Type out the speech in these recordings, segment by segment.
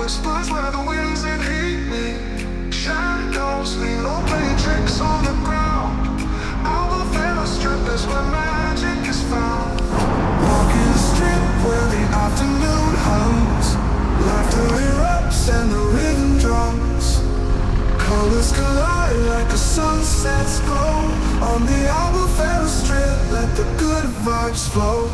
whispers where the winds and heat me. Shadows lean low, playing tricks on the ground. Albufeira Strip is where magic is found. Walking the strip where the afternoon hums. Laughter erupts and the rhythm drums. Colors collide like a sunset's glow. On the Albufeira Strip, let the good vibes flow.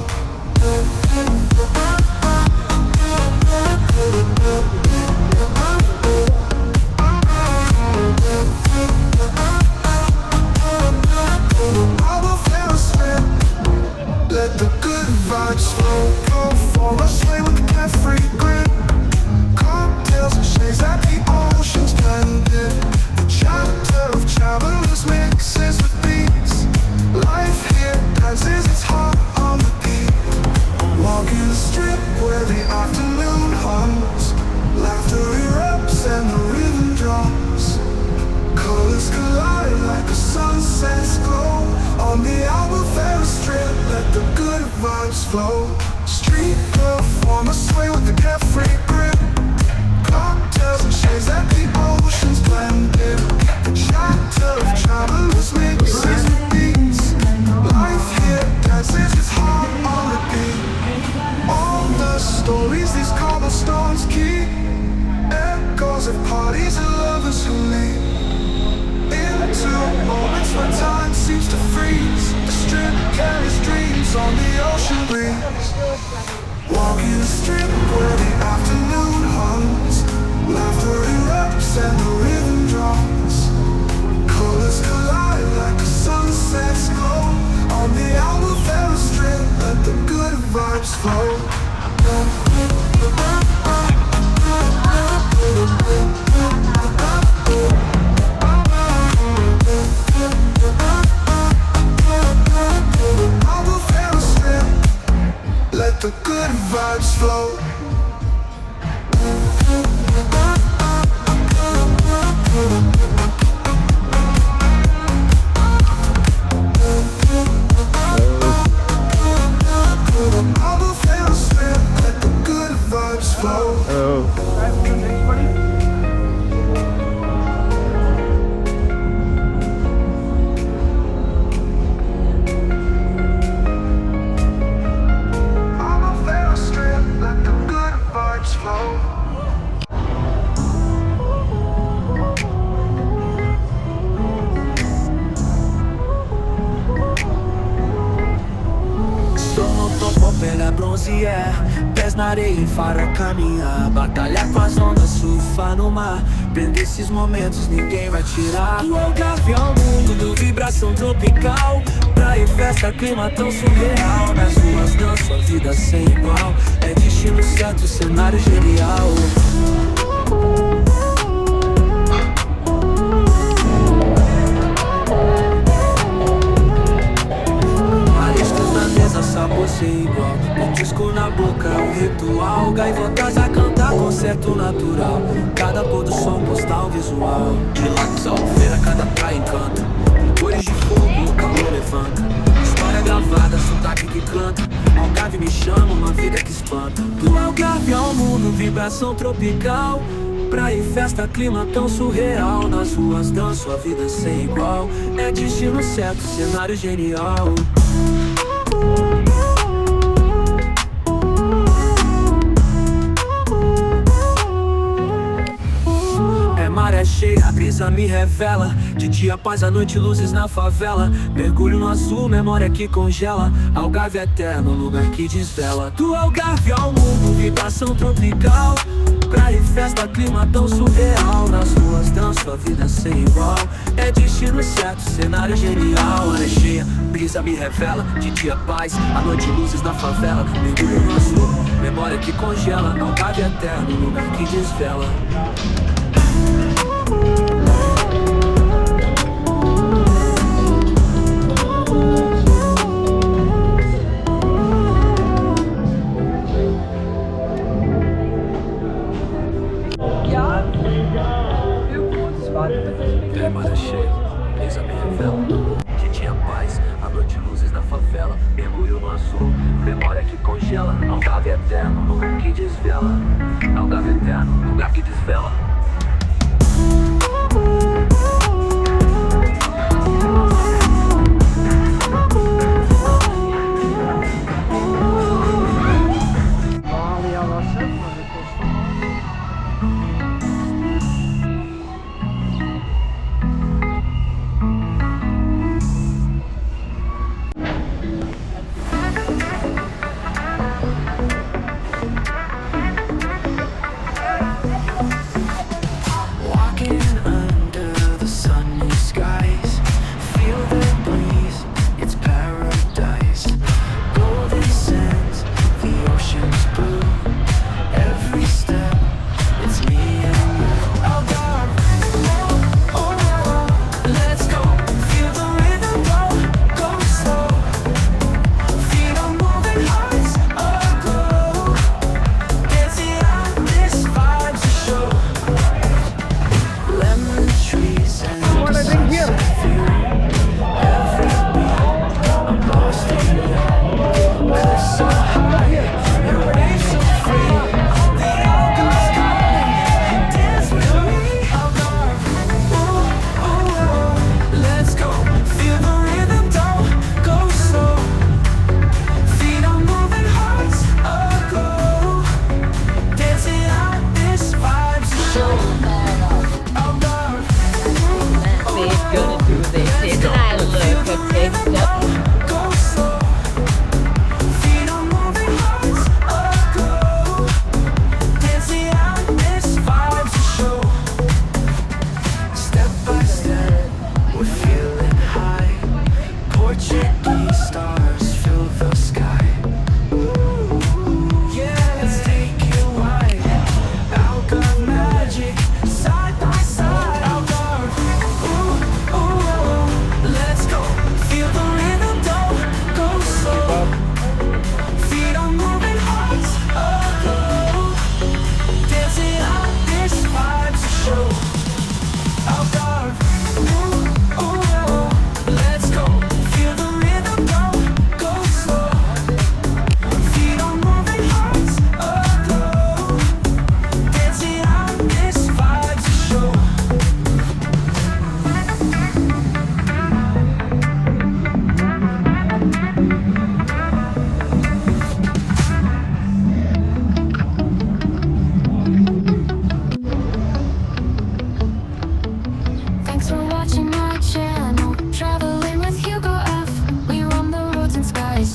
Albufeira Strip, let the good vibes flow. Go for a sway with a carefree grin. Cocktails and shades at the ocean's blended. The chapter of travelers mixes with beats. Life here dances its heart on the beat. Walking the strip where the afternoon hums. Laughter erupts and the rhythm drums. Colors collide like a sunset's glow. On the Albufeira Strip, let the good vibes flow. Street performers sway with the carefree grip. Cocktails and shades at the ocean's blended. The chapter of travelers mixes with beats. Life here dances its heart on the beat. All the stories these cobblestones keep. Echoes of parties and lovers who leap into moments when time seems to freeze. The strip carries dreams on the ocean breeze. Walking the strip where the afternoon hums. Laughter erupts and the rhythm drums. Colors collide like a sunset's glow. On the Albufeira Strip, let the good vibes flow. Albufeira Strip, let the good vibes flow. Albufeira Strip, let the good vibes flow. Albufeira Strip, let the good vibes flow. Pela bronzear, pés na areia e fará caminhar. Batalhar com as ondas, surfar no mar. Prender esses momentos, ninguém vai tirar. Do Algarve ao mundo, vibração tropical. Praia e festa, clima tão surreal. Nas ruas danço, a vida sem igual. É destino certo, cenário genial. Sabor sem igual, um disco na boca, um ritual. Gaivotas a cantar, concerto natural. Cada pôr do som, postal visual. De Lagos, Albufeira, cada praia encanta. Cores de fogo, o calor levanta. História gravada, sotaque que canta. Algarve me chama, uma vida que espanta. Do Algarve ao mundo, vibração tropical. Praia e festa, clima tão surreal. Nas ruas danço, a vida sem igual. É destino certo, cenário genial. Maré cheia, a brisa me revela. De dia paz, à noite luzes na favela. Mergulho no azul, memória que congela. Algarve eterno, lugar que desvela. Do Algarve ao mundo, vibração tropical. Praia e festa, clima tão surreal. Nas ruas danço, a vida sem igual. É destino certo, cenário genial. Maré cheia, brisa me revela. De dia paz, à noite luzes na favela. Mergulho no azul, memória que congela. Algarve eterno, lugar que desvela. É maré cheia, brisa me revela. De dia paz, à noite luzes na favela. Mergulho no azul, memória que congela. Algarve eterno, lugar que desvela. Algarve eterno, lugar que desvela.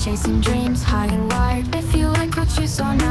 Chasing dreams high and wide. If you like what you saw now